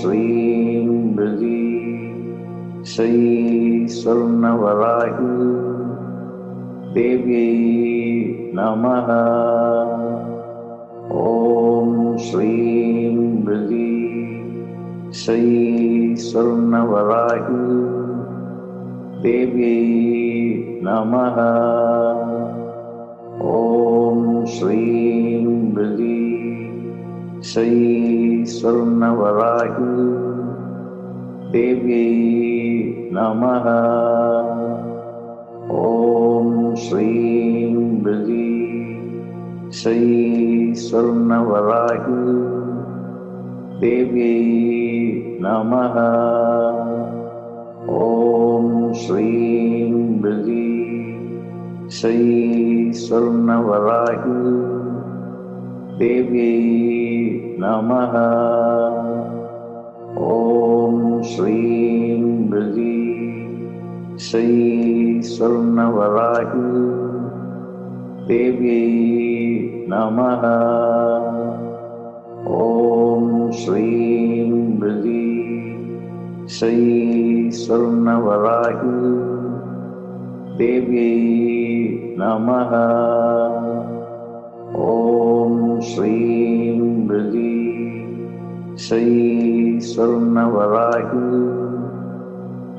ஸ்ரீம் ப்ரீ ஸ்ரீ ஸ்வர்ணவராகி தேவ்யை நமः. ஓம் ஸ்ரீம் ப்ரீ ஸ்ரீ ஸ்வர்ணவராகி தேவ்யை நமः. ஓம் ஸ்ரீம் ப்ரீ ஸ்ரீ ஸ்வர்ணவராகி தேவ்யை நமः. ஓம் ஸ்ரீம் ப்ரீ ஸ்ரீ ஸ்வர்ணவராகி தேவ்யை நமः. ஓம் ஸ்ரீம் ப்ரீ ஸ்ரீ ஸ்வர்ணவராகி தேவ்யை நமः. ஓம் ஸ்ரீம் ப்ரீ ஸ்ரீ ஸ்வர்ணவராகி தேவ்யை நமः. ஓம் ஸ்ரீம் ப்ரீ ஸ்ரீ ஸ்வர்ணவராகி தேவ்யை நமः. ஓம் ஸ்ரீம் ப்ரீ ஸ்ரீ ஸ்வர்ணவராகி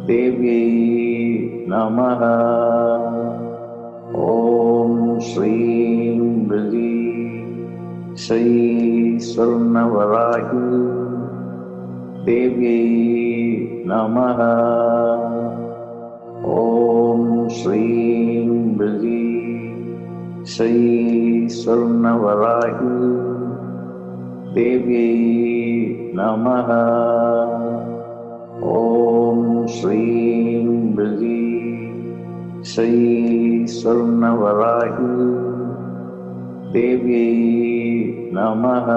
தேவ்யை நமः. ஓம் ஸ்ரீம் ப்ரீ ஸ்ரீ ஸ்வர்ணவராகி தேவ்யை நமः. ஓம் ஸ்ரீம் ப்ரீ ஸ்ரீ ஸ்வர்ணவராகி தேவ்யை நமः. ஓம் ஸ்ரீம் ப்ரீ ஸ்ரீ ஸ்வர்ணவராகி தேவ்யை நமः.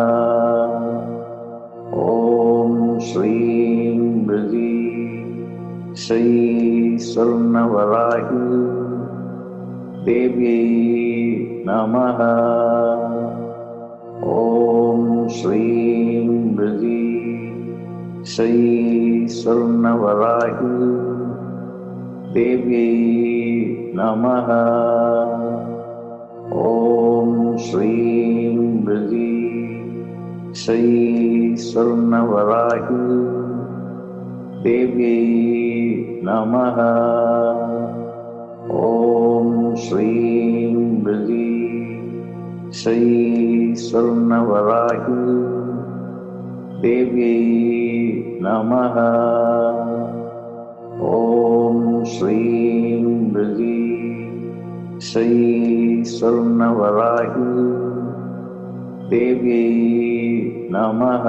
ஓம் ஸ்ரீம் ப்ரீ ஸ்ரீ ஸ்வர்ணவராகி தேவ்யை நமः. ஓம் ஸ்ரீம் ப்ரீ ஸ்ரீ ஸ்வர்ணவராகி தேவ்யை நமः. ஓம் ஸ்ரீம் ப்ரீ ஸ்ரீ ஸ்வர்ணவராகி தேவ்யை நமः. ஓம் ஸ்ரீம் ப்ரீ ஸ்ரீ ஸ்வர்ணவராகி தேவ்யை நமः. ஓம் ஸ்ரீம் ப்ரீ ஸ்ரீ ஸ்வர்ணவராகி தேவ்யை நமः.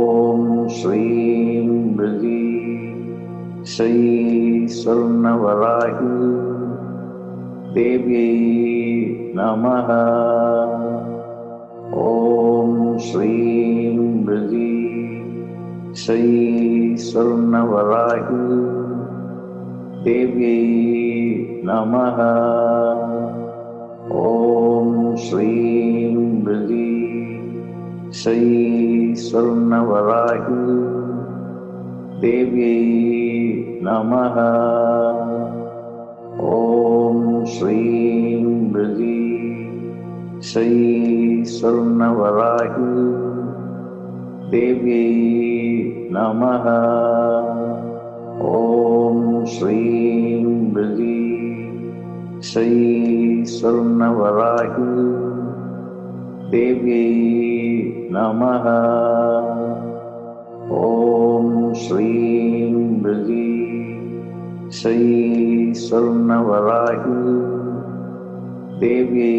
ஓம் ஸ்ரீம் ப்ரீ ஸ்ரீ ஸ்வர்ணவராகி தேவ்யை நமः. ஓம் ஸ்ரீம் ப்ரீ ஸ்ரீ ஸ்வர்ணவராகி தேவ்யை நமः. ஓம் ஸ்ரீம் ப்ரீ ஸ்ரீ ஸ்வர்ணவராகி தேவ்யை நமः. ஓம் ஸ்ரீம் ப்ரீ ஸ்ரீ ஸ்வர்ணவராகி தேவ்யை நமः. ஓம் ஸ்ரீம் ப்ரீ ஸ்ரீ ஸ்வர்ணவராகி தேவ்யை நமः. ஓம் ஸ்ரீம் ப்ரீ ஸ்ரீ ஸ்வர்ணவராகி தேவ்யை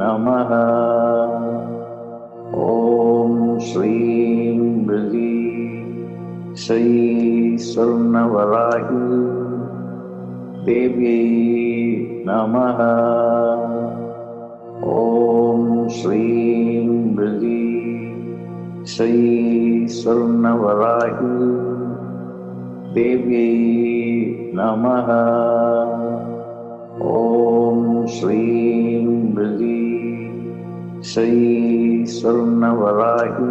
நமः. ஓம் ஸ்ரீம் ப்ரீ ஸ்ரீ ஸ்வர்ணவராகி தேவ்யை நமः. ஓம் ஸ்ரீம் ப்ரீ ஸ்ரீ ஸ்வர்ணவராகி தேவ்யை நமः. ஓம் ஸ்ரீம் ப்ரீ ஸ்ரீ ஸ்வர்ணவராகி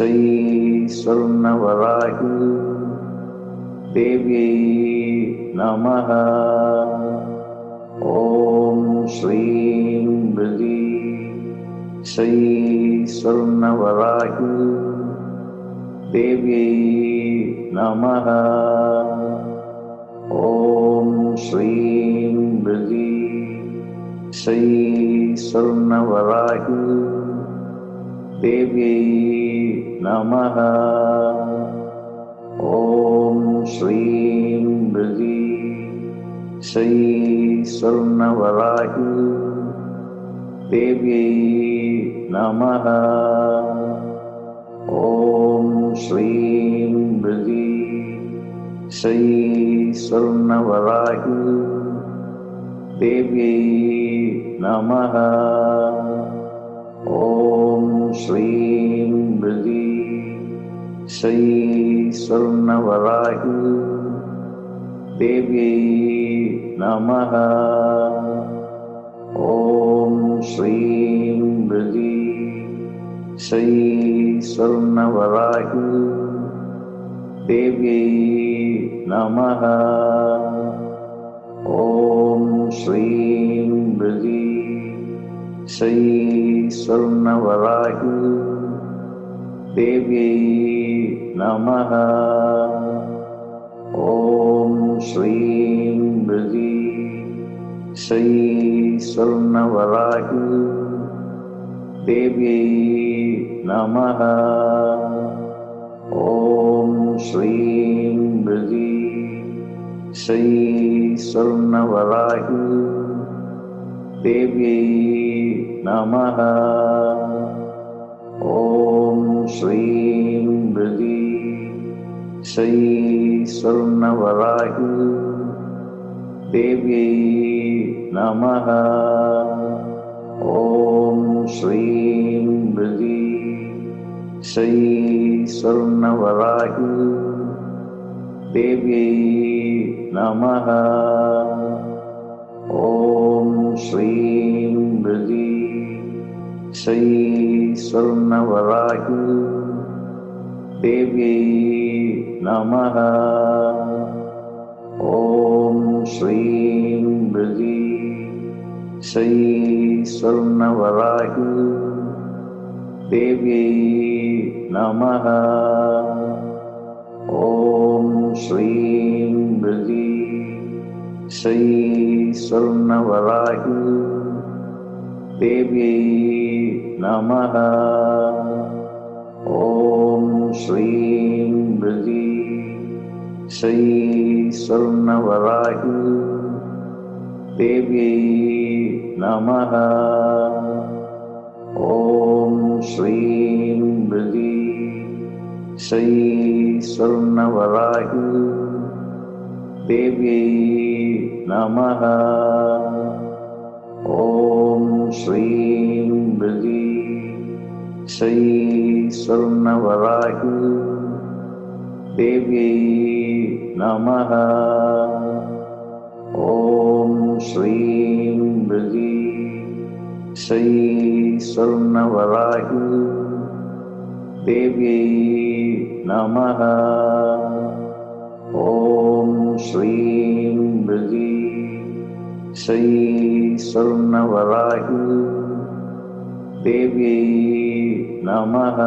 श्री स्वर्णवराही देव्यै नमः। ॐ श्रीं बृहदी श्री स्वर्णवराही देव्यै नमः। ॐ श्रीं बृहदी श्री स्वर्णवराही देव्यै नमः। ॐ श्रीं बृहदी श्री स्वर्णवराही देव्यै नमः। ॐ श्रीं बृहदी श्री स्वर्णवराही देव्यै नमः। ॐ श्रीं बृहदी श्री स्वर्णवराही देव्यै नमः। ॐ श्रीं बृहदी श्री स्वर्णवराही देव्यै नमः। ॐ श्रीं बृहदी श्री स्वर्णवराही देव्यै नमः। ॐ श्रीं बृहदी श्री स्वर्णवराही देव्यै नमः। ॐ श्रीं बृहदी श्री स्वर्णवराही देव्यै नमः। ॐ श्रीं बृहदी श्री स्वर्णवराही देव्यै नमः। ॐ श्रीं बृहदी श्री स्वर्णवराही देव्यै नमः। ॐ श्रीं बृहदी श्री स्वर्णवराही देव्यै नमः। ॐ श्रीं बृहदी श्री स्वर्णवराही देव्यै नमः। ॐ श्रीं बृहदी श्री स्वर्णवराही देव्यै नमः। ॐ श्रीं बृहदी श्री स्वर्णवराही देव्यै नमः। ॐ श्रीं बृहदी श्री स्वर्णवराही देव्यै नमः। ॐ श्रीं बृहदी श्री स्वर्णवराही देव्यै नमः। ॐ श्रीं बृहदी श्री स्वर्णवराही देव्यै नमः। ॐ श्रीं बृहदी श्री स्वर्णवराही देव्यै नमः।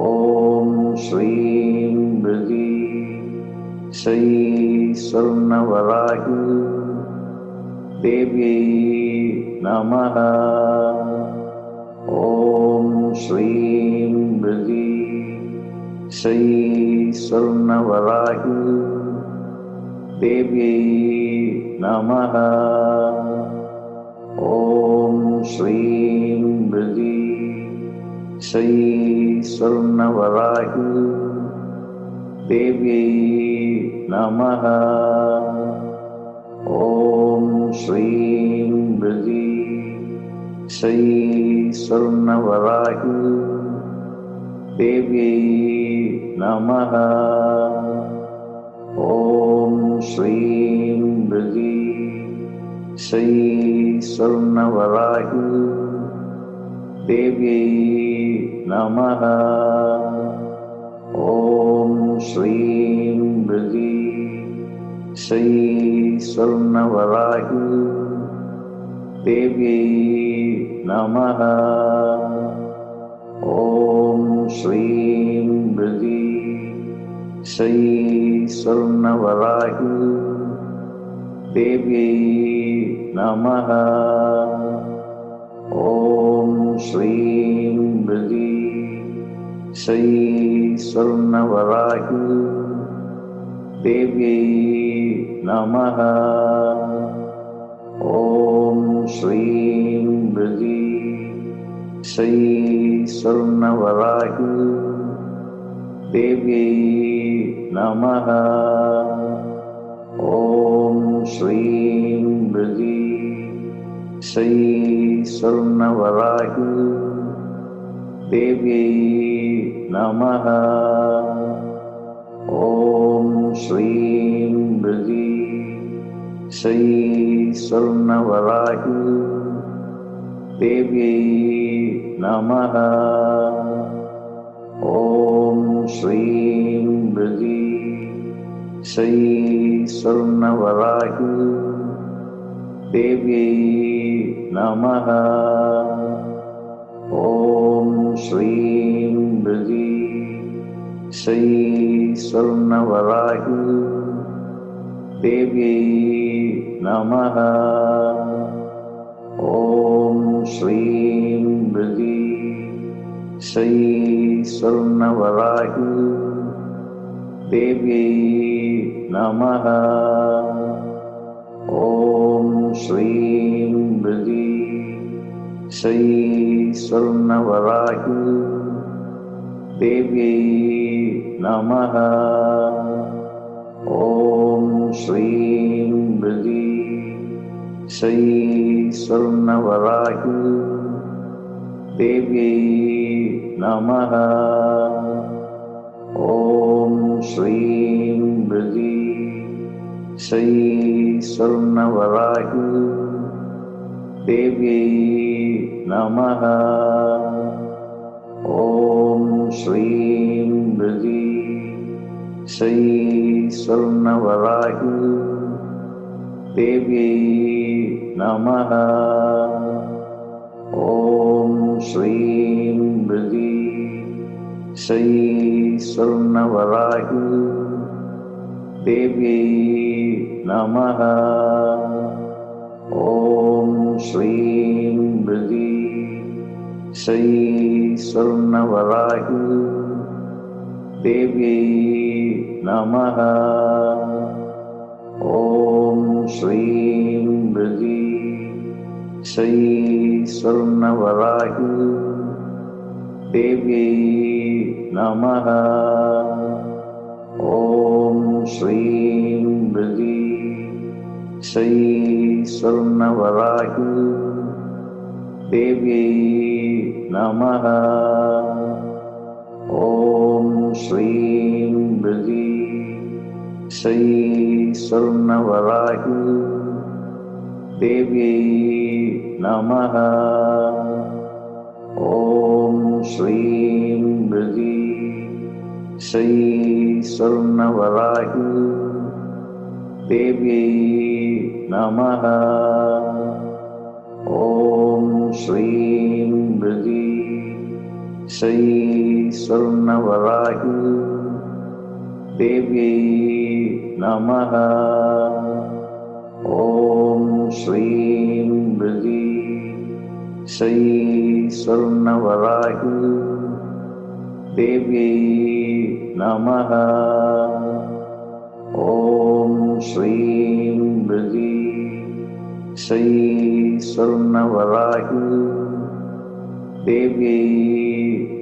ॐ श्रीं बृहदी श्री स्वर्णवराही देव्यै नमः। ॐ श्रीं बृहदी श्री स्वर्णवराही देव्यै नमः। ॐ श्रीं बृहदी श्री स्वर्णवराही देव्यै नमः। ॐ श्रीं बृहदी श्री स्वर्णवराही देव्यै नमः। ॐ श्रीं बृहदी श्री स्वर्णवराही देव्यै नमः। ॐ श्रीं हृदि श्री स्वर्णवराही देव्यै नमः। ॐ श्रीं हृदि श्री स्वर्णवराही देव्यै नमः। ॐ श्रीं हृदि श्री स्वर्णवराही देव्यै नमः। ॐ श्रीं हृदि श्री स्वर्णवराही देव्यै नमः। ॐ श्रीं हृदि श्री स्वर्णवराही देव्यै नमः। ॐ श्रीं हृदि श्री स्वर्णवराही देव्यै नमः। ॐ श्रीं हृदि श्री स्वर्णवराही देव्यै नमः। ॐ श्रीं हृदि श्री स्वर्णवराही देव्यै नमः। ॐ श्रीं हृदि श्री स्वर्णवराही देव्यै नमः। ॐ श्रीं हृदि श्री स्वर्णवराही देव्यै नमः। ॐ श्रीं हृदि श्री स्वर्णवराही देव्यै नमः। ॐ श्रीं हृदि श्री स्वर्णवराही देव्यै नमः। ॐ श्रीं हृदि श्री स्वर्णवराही देव्यै नमः। ॐ श्रीं हृदि श्री स्वर्णवराही देव्यै नमः। ॐ श्रीं हृदि श्री स्वर्णवराही देव्यै नमः। ॐ श्रीं हृदि श्री स्वर्णवराही देव्यै नमः। ॐ श्रीं हृदि श्री स्वर्णवराही देव्यै नमः। ॐ श्रीं हृदि श्री स्वर्णवराही देव्यै नमः। ॐ श्रीं हृदि श्री स्वर्णवराही देव्यै नमः। ॐ श्रीं हृदि श्री स्वर्णवराही देव्यै नमः। ॐ श्रीं हृदि श्री स्वर्णवराही देव्यै नमः। ॐ श्रीं हृदि श्री स्वर्णवराही देव्यै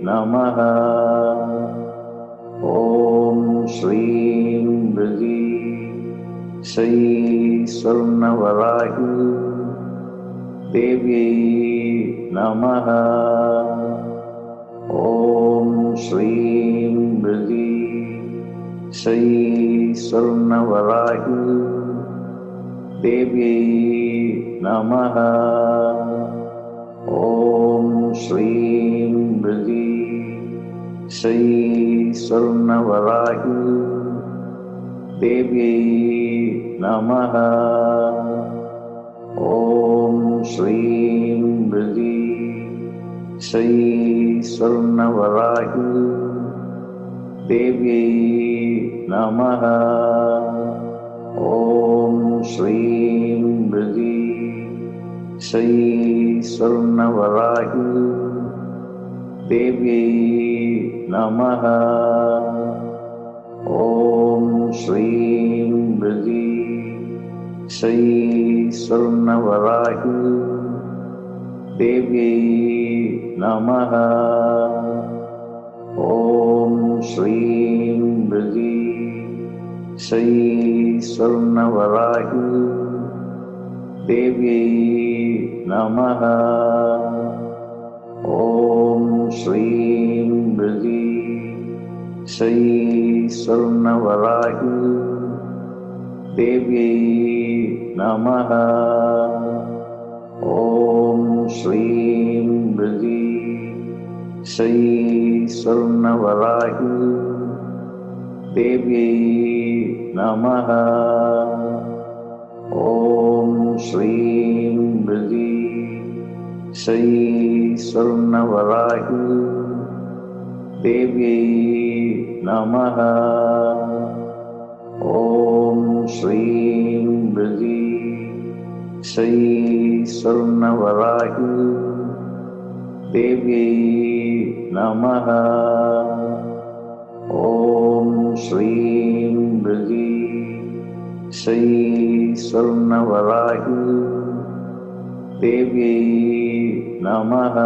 नमः। ॐ श्रीं हृदि श्री स्वर्णवराही देव्यै नमः। ॐ श्रीं हृदि श्री स्वर्णवराही देव्यै नमः। ॐ श्रीं बृहदी श्री स्वर्णवराही देव्यै नमः। ॐ श्रीं बृहदी श्री स्वर्णवराही देव्यै नमः। ॐ श्रीं बृहदी श्री स्वर्णवराही देव्यै नमः। ॐ श्रीं बृहदी श्री स्वर्णवराही देव्यै नमः। ॐ श्रीं बृहदी श्री स्वर्णवराही देव्यै नमः। ॐ श्रीं बृहदी श्री स्वर्णवराही देव्यै नमः। ॐ श्रीं बृहदी श्री स्वर्णवराही देव्यै नमः। ॐ श्रीं बृहदी श्री स्वर्णवराही देव्यै नमः। ॐ श्रीं बृहदी श्री स्वर्णवराही देव्यै नमः। ॐ श्रीं बृहदी श्री स्वर्णवराही देव्यै नमः।